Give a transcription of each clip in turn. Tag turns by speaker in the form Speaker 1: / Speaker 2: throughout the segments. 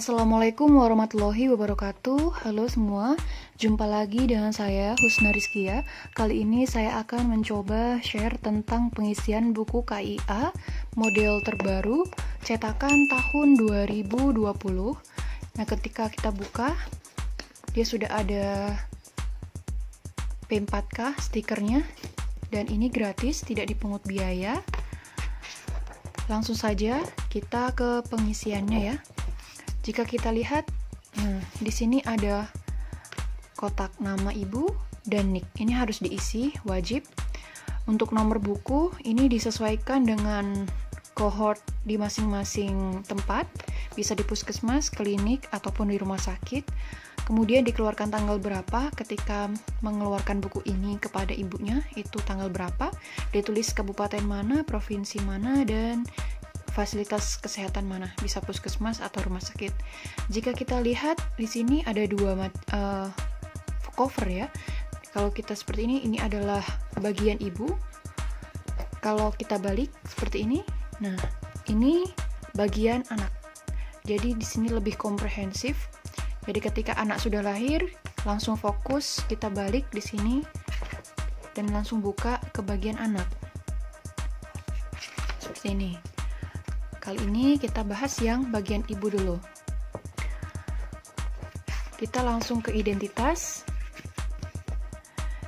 Speaker 1: Assalamualaikum warahmatullahi wabarakatuh. Halo semua, jumpa lagi dengan saya Husna Rizkia. Kali ini saya akan mencoba share tentang pengisian buku KIA model terbaru cetakan tahun 2020. Nah, ketika kita buka, dia sudah ada P4K stikernya dan ini gratis, tidak dipungut biaya. Langsung saja kita ke pengisiannya ya. Jika kita lihat, di sini ada kotak nama ibu dan nik. Ini harus diisi, wajib. Untuk nomor buku, ini disesuaikan dengan kohort di masing-masing tempat. Bisa di puskesmas, klinik, ataupun di rumah sakit. Kemudian dikeluarkan tanggal berapa ketika mengeluarkan buku ini kepada ibunya, itu tanggal berapa. Ditulis kabupaten mana, provinsi mana, dan fasilitas kesehatan mana, bisa puskesmas atau rumah sakit. Jika kita lihat di sini ada dua cover ya. Kalau kita seperti ini adalah bagian ibu. Kalau kita balik seperti ini, nah ini bagian anak. Jadi di sini lebih komprehensif. Jadi ketika anak sudah lahir, langsung fokus kita balik di sini dan langsung buka ke bagian anak. Seperti ini. Kali ini kita bahas yang bagian ibu dulu. Kita langsung ke identitas.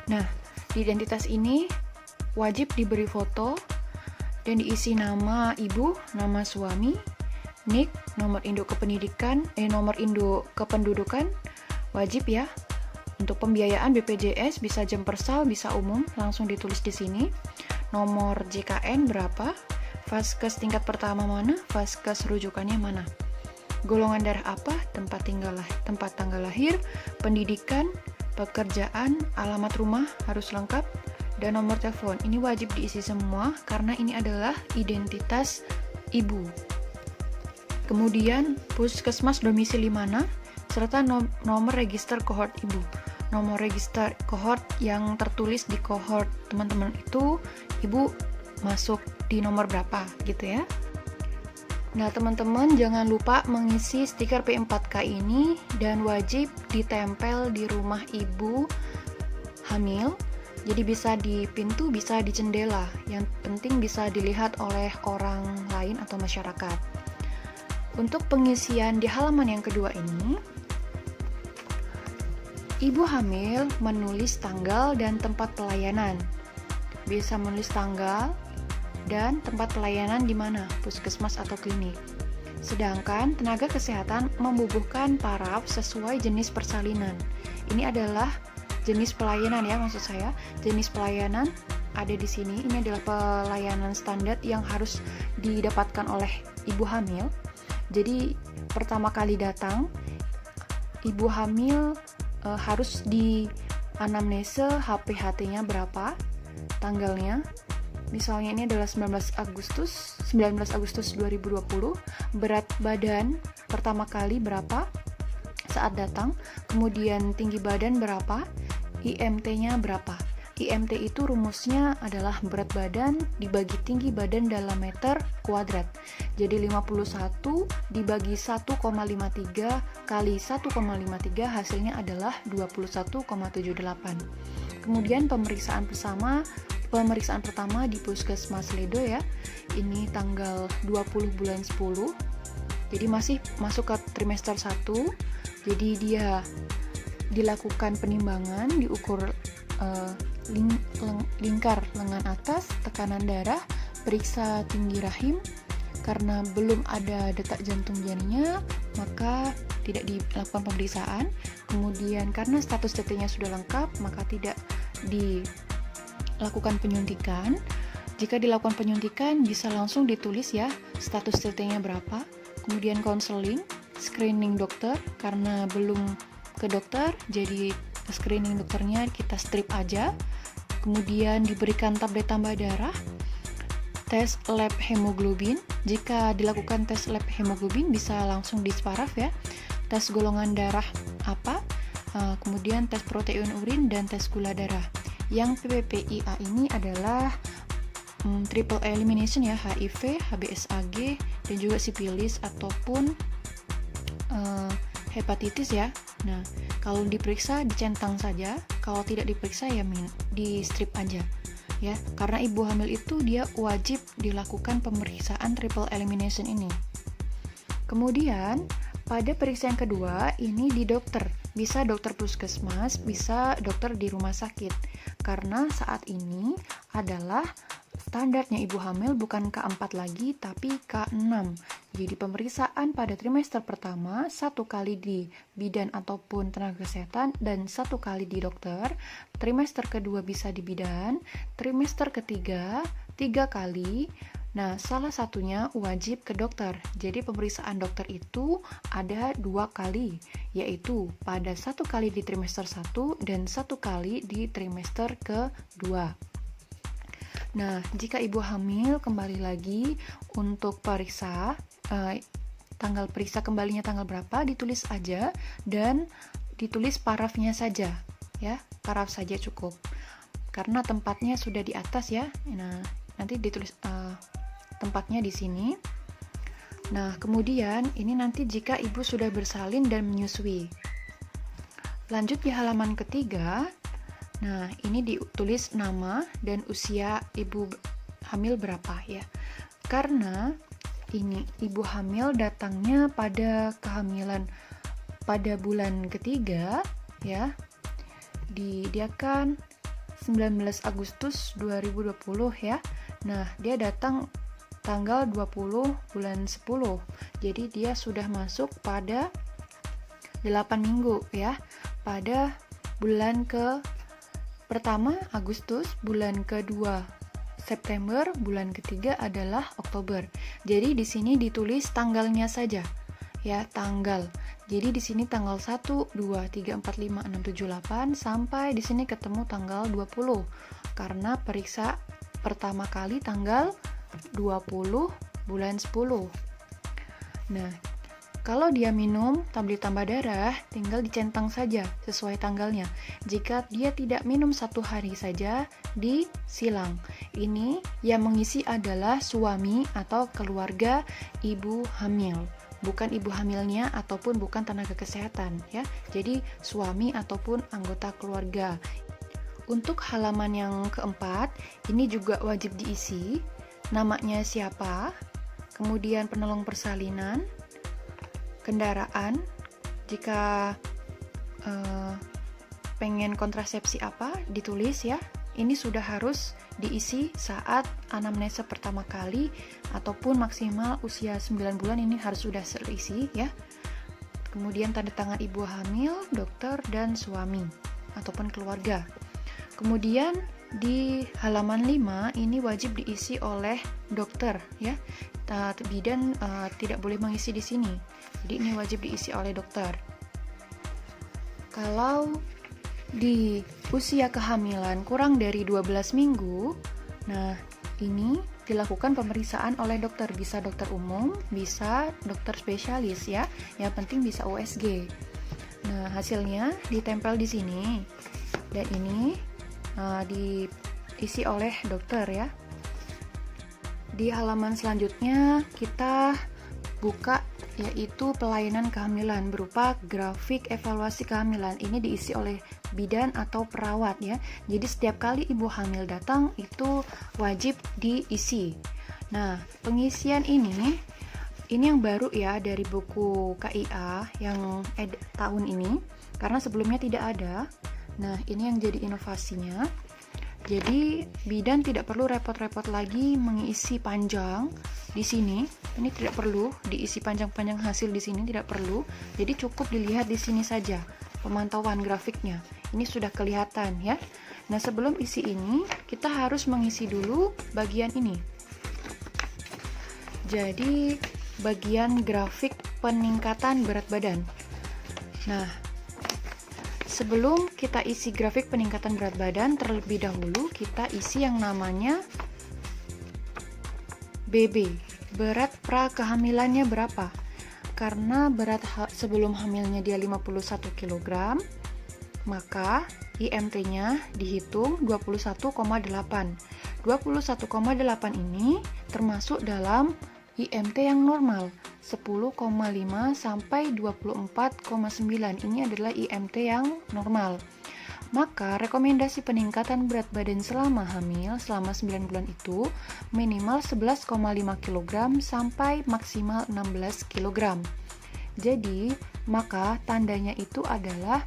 Speaker 1: Nah, di identitas ini wajib diberi foto dan diisi nama ibu, nama suami, nik, nomor induk kependidikan, nomor induk kependudukan, wajib ya. Untuk pembiayaan BPJS bisa jempersal, bisa umum, langsung ditulis di sini. Nomor JKN berapa? Vaskes tingkat pertama mana, vaskes rujukannya mana, golongan darah apa, tempat tanggal lahir, pendidikan, pekerjaan, alamat rumah harus lengkap, dan nomor telepon. Ini wajib diisi semua karena ini adalah identitas ibu. Kemudian puskesmas domisili mana, serta nomor register kohort ibu. Nomor register kohort yang tertulis di kohort teman-teman itu ibu masuk di nomor berapa gitu ya. Nah teman-teman jangan lupa mengisi stiker P4K ini dan wajib ditempel di rumah ibu hamil. Jadi bisa di pintu, bisa di jendela. Yang penting bisa dilihat oleh orang lain atau masyarakat. Untuk pengisian di halaman yang kedua ini, ibu hamil menulis tanggal dan tempat pelayanan. Bisa menulis tanggal dan tempat pelayanan di mana, puskesmas atau klinik. Sedangkan tenaga kesehatan membubuhkan paraf sesuai jenis persalinan. Ini adalah jenis pelayanan ya, maksud saya. Jenis pelayanan ada di sini. Ini adalah pelayanan standar yang harus didapatkan oleh ibu hamil. Jadi pertama kali datang, ibu hamil harus di anamnese HPHT-nya berapa, tanggalnya. Misalnya ini adalah 19 Agustus 2020, berat badan pertama kali berapa saat datang, kemudian tinggi badan berapa, IMT-nya berapa. IMT itu rumusnya adalah berat badan dibagi tinggi badan dalam meter kuadrat. Jadi 51 dibagi 1,53 kali 1,53 hasilnya adalah 21,78. Kemudian pemeriksaan pertama di Puskesmas Ledo ya. Ini tanggal 20 bulan 10. Jadi masih masuk ke trimester 1. Jadi dia dilakukan penimbangan, diukur lingkar lengan atas, tekanan darah, periksa tinggi rahim. Karena belum ada detak jantung janinnya, maka tidak dilakukan pemeriksaan. Kemudian karena status TT-nya sudah lengkap, maka tidak dilakukan penyuntikan. Jika dilakukan penyuntikan bisa langsung ditulis ya status TT-nya berapa. Kemudian konseling, screening dokter karena belum ke dokter, jadi screening dokternya kita strip aja. Kemudian diberikan tablet tambah darah, tes lab hemoglobin. Jika dilakukan tes lab hemoglobin bisa langsung disparaf ya. Tes golongan darah apa, kemudian tes protein urin dan tes gula darah. Yang PPPIA ini adalah triple elimination ya, HIV, HBsAg, dan juga sipilis ataupun hepatitis ya. Nah, kalau diperiksa dicentang saja, kalau tidak diperiksa ya di strip aja. Ya, karena ibu hamil itu dia wajib dilakukan pemeriksaan triple elimination ini. Kemudian, pada periksaan kedua ini di dokter. Bisa dokter puskesmas, bisa dokter di rumah sakit. Karena saat ini adalah standarnya ibu hamil bukan K4 lagi, tapi K6. Jadi pemeriksaan pada trimester pertama 1 kali di bidan ataupun tenaga kesehatan dan 1 kali di dokter. Trimester kedua bisa di bidan. Trimester ketiga 3 kali. Nah, salah satunya wajib ke dokter. Jadi pemeriksaan dokter itu ada 2 kali, yaitu pada 1 kali di trimester 1 dan 1 kali di trimester kedua. Nah, jika ibu hamil kembali lagi untuk periksa, tanggal periksa kembalinya tanggal berapa ditulis aja dan ditulis parafnya saja, ya, paraf saja cukup. Karena tempatnya sudah di atas ya. Nah, nanti ditulis tempatnya di sini. Nah, kemudian ini nanti jika ibu sudah bersalin dan menyusui. Lanjut di halaman ketiga. Nah, ini ditulis nama dan usia ibu hamil berapa ya. Karena ini ibu hamil datangnya pada kehamilan pada bulan ketiga ya. Dia kan 19 Agustus 2020 ya. Nah, dia datang tanggal 20 bulan 10. Jadi dia sudah masuk pada 8 minggu ya. Pada bulan pertama Agustus, bulan kedua September, bulan ketiga adalah Oktober. Jadi di sini ditulis tanggalnya saja. Ya, tanggal. Jadi di sini tanggal 1, 2, 3, 4, 5, 6, 7, 8 sampai di sini ketemu tanggal 20. Karena periksa pertama kali tanggal 20 bulan 10. Nah, kalau dia minum tablet tambah darah, tinggal dicentang saja sesuai tanggalnya. Jika dia tidak minum 1 hari saja, disilang. Ini yang mengisi adalah suami atau keluarga ibu hamil. Bukan ibu hamilnya ataupun bukan tenaga kesehatan ya. Jadi suami ataupun anggota keluarga. Untuk halaman yang keempat, ini juga wajib diisi. Namanya siapa, kemudian penolong persalinan, kendaraan, jika pengen kontrasepsi apa, ditulis ya. Ini sudah harus diisi saat anamnesa pertama kali ataupun maksimal usia 9 bulan ini harus sudah terisi ya. Kemudian tanda tangan ibu hamil, dokter, dan suami ataupun keluarga. Kemudian di halaman 5 ini wajib diisi oleh dokter ya. Bidan tidak boleh mengisi di sini. Jadi ini wajib diisi oleh dokter. Kalau di usia kehamilan kurang dari 12 minggu, nah ini dilakukan pemeriksaan oleh dokter. Bisa dokter umum, bisa dokter spesialis ya. Yang penting bisa USG. Nah, hasilnya ditempel di sini. Dan ini diisi oleh dokter ya. Di halaman selanjutnya kita buka yaitu pelayanan kehamilan berupa grafik evaluasi kehamilan. Ini diisi oleh bidan atau perawat ya. Jadi setiap kali ibu hamil datang itu wajib diisi. Nah, pengisian ini yang baru ya dari buku KIA yang tahun ini karena sebelumnya tidak ada. Nah, ini yang jadi inovasinya. Jadi, bidan tidak perlu repot-repot lagi mengisi panjang di sini. Ini tidak perlu diisi panjang-panjang hasil di sini, tidak perlu. Jadi cukup dilihat di sini saja pemantauan grafiknya. Ini sudah kelihatan ya. Nah, sebelum isi ini, kita harus mengisi dulu bagian ini. Jadi, bagian grafik peningkatan berat badan. Nah, sebelum kita isi grafik peningkatan berat badan, terlebih dahulu kita isi yang namanya BB, berat pra kehamilannya berapa. Karena berat sebelum hamilnya dia 51 kg, maka IMT-nya dihitung 21,8. 21,8 ini termasuk dalam IMT yang normal. 10,5 sampai 24,9. Ini adalah IMT yang normal. Maka rekomendasi peningkatan berat badan selama hamil selama 9 bulan itu minimal 11,5 kg sampai maksimal 16 kg. Jadi, maka tandanya itu adalah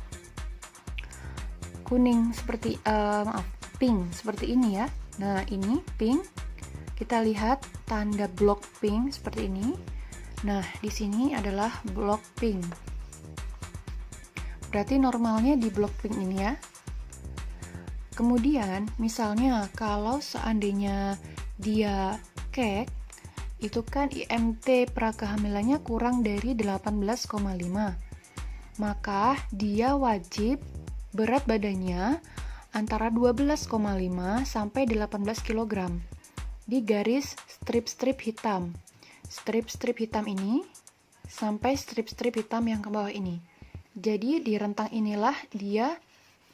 Speaker 1: kuning seperti pink seperti ini ya. Nah, ini pink. Kita lihat tanda blok pink seperti ini. Nah, di sini adalah blok pink. Berarti normalnya di blok pink ini ya. Kemudian, misalnya kalau seandainya dia kek, itu kan IMT prakehamilannya kurang dari 18,5. Maka dia wajib berat badannya antara 12,5 sampai 18 kg. Di garis strip-strip hitam. Strip-strip hitam ini sampai strip-strip hitam yang ke bawah ini. Jadi di rentang inilah dia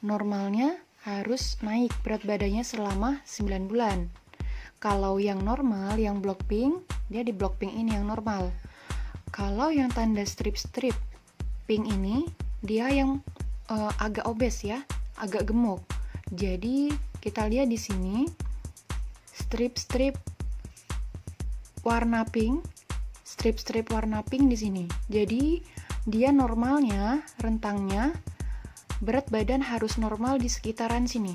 Speaker 1: normalnya harus naik berat badannya selama 9 bulan. Kalau yang normal, yang blok pink, dia di blok pink ini yang normal. Kalau yang tanda strip-strip pink ini, dia yang agak obes ya, agak gemuk. Jadi kita lihat di sini strip-strip warna pink, strip-strip warna pink di sini. Jadi dia normalnya, rentangnya berat badan harus normal di sekitaran sini.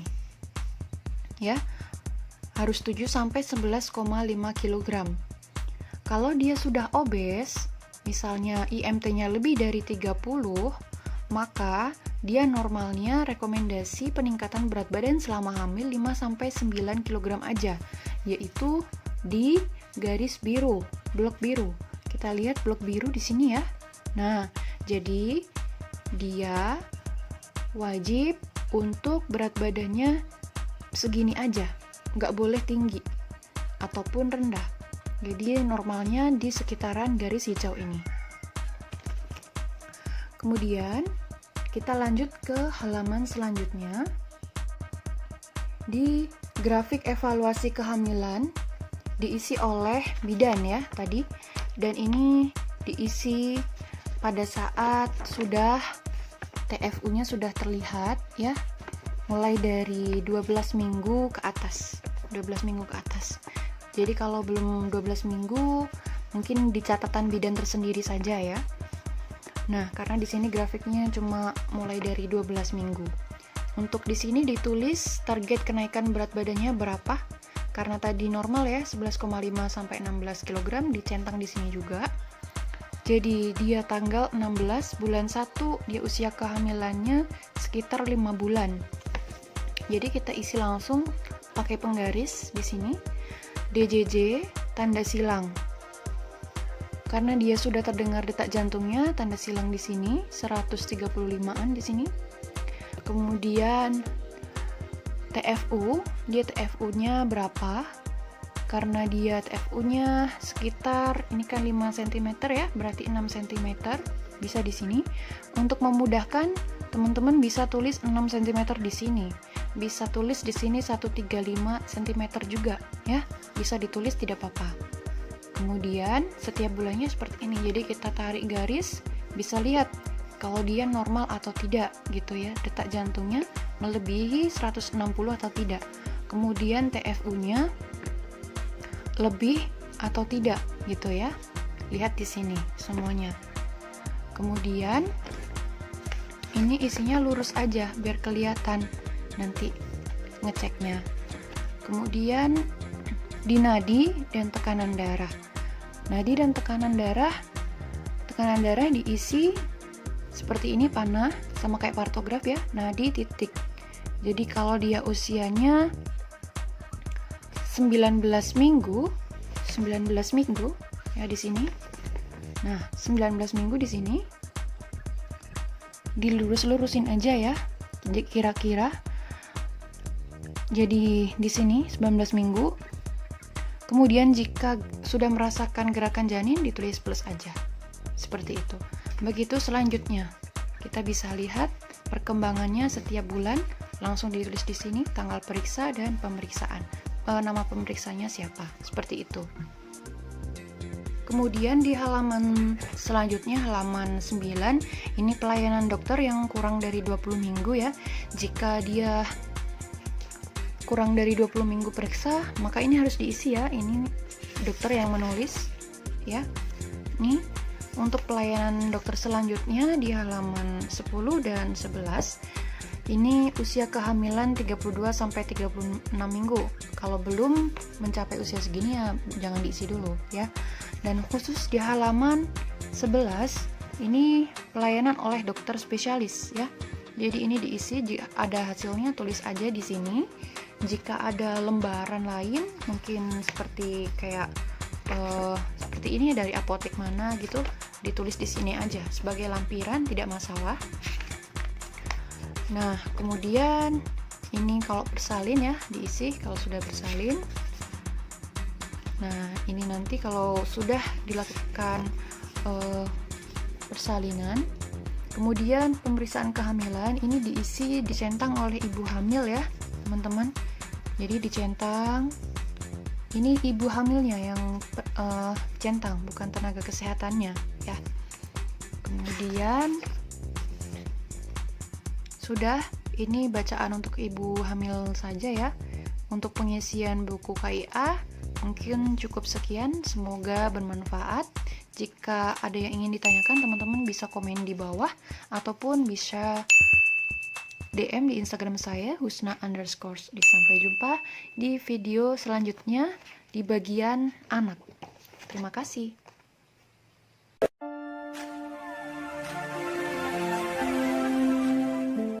Speaker 1: Ya. Harus 7 sampai 11,5 kg. Kalau dia sudah obes, misalnya IMT-nya lebih dari 30, maka dia normalnya rekomendasi peningkatan berat badan selama hamil 5 sampai 9 kg aja, yaitu di garis biru, blok biru. Kita lihat blok biru di sini ya. Nah, jadi dia wajib untuk berat badannya segini aja, nggak boleh tinggi ataupun rendah. Jadi normalnya di sekitaran garis hijau ini. Kemudian kita lanjut ke halaman selanjutnya. Di grafik evaluasi kehamilan diisi oleh bidan ya tadi, dan ini diisi pada saat sudah TFU-nya sudah terlihat ya, mulai dari 12 minggu ke atas. 12 minggu ke atas. Jadi kalau belum 12 minggu mungkin di catatan bidan tersendiri saja ya. Nah, karena di sini grafiknya cuma mulai dari 12 minggu. Untuk di sini ditulis target kenaikan berat badannya berapa? Karena tadi normal ya, 11,5 sampai 16 kg, dicentang di sini juga. Jadi dia tanggal 16 bulan 1, dia usia kehamilannya sekitar 5 bulan. Jadi kita isi langsung pakai penggaris di sini. DJJ tanda silang. Karena dia sudah terdengar detak jantungnya, tanda silang di sini 135-an di sini. Kemudian TFU, dia TFU-nya berapa? Karena dia TFU-nya sekitar, ini kan 5 cm ya, berarti 6 cm, bisa di sini. Untuk memudahkan, teman-teman bisa tulis 6 cm di sini. Bisa tulis di sini 135 cm juga, ya. Bisa ditulis tidak apa-apa. Kemudian, setiap bulannya seperti ini. Jadi kita tarik garis, bisa lihat kalau dia normal atau tidak, gitu ya. Detak jantungnya melebihi 160 atau tidak. Kemudian TFU-nya lebih atau tidak gitu ya. Lihat di sini semuanya. Kemudian ini isinya lurus aja biar kelihatan nanti ngeceknya. Kemudian di nadi dan tekanan darah. Nadi dan tekanan darah diisi seperti ini panah, sama kayak partograf ya. Nadi titik. Jadi kalau dia usianya 19 minggu ya di sini. Nah, 19 minggu di sini dilurus-lurusin aja ya. Jadi kira-kira jadi di sini 19 minggu. Kemudian jika sudah merasakan gerakan janin ditulis plus aja. Seperti itu. Begitu selanjutnya. Kita bisa lihat perkembangannya setiap bulan, langsung ditulis di sini tanggal periksa dan pemeriksaan. Nama pemeriksanya siapa, seperti itu. Kemudian di halaman selanjutnya, halaman 9, ini pelayanan dokter yang kurang dari 20 minggu ya. Jika dia kurang dari 20 minggu periksa, maka ini harus diisi ya. Ini dokter yang menulis ya. Nih, untuk pelayanan dokter selanjutnya di halaman 10 dan 11. Ini usia kehamilan 32 sampai 36 minggu. Kalau belum mencapai usia segini ya jangan diisi dulu ya. Dan khusus di halaman 11 ini pelayanan oleh dokter spesialis ya. Jadi ini diisi, jika ada hasilnya tulis aja di sini. Jika ada lembaran lain mungkin seperti kayak seperti ini dari apotek mana gitu, ditulis di sini aja sebagai lampiran, tidak masalah. Nah, kemudian ini kalau bersalin ya diisi kalau sudah bersalin. Nah, ini nanti kalau sudah dilakukan persalinan, kemudian pemeriksaan kehamilan ini diisi, dicentang oleh ibu hamil ya, teman-teman. Jadi dicentang. Ini ibu hamilnya yang centang, bukan tenaga kesehatannya ya. Kemudian sudah, ini bacaan untuk ibu hamil saja ya. Untuk pengisian buku KIA mungkin cukup sekian, semoga bermanfaat. Jika ada yang ingin ditanyakan, teman-teman bisa komen di bawah ataupun bisa DM di Instagram saya Husna_. Sampai jumpa di video selanjutnya di bagian anak. Terima kasih.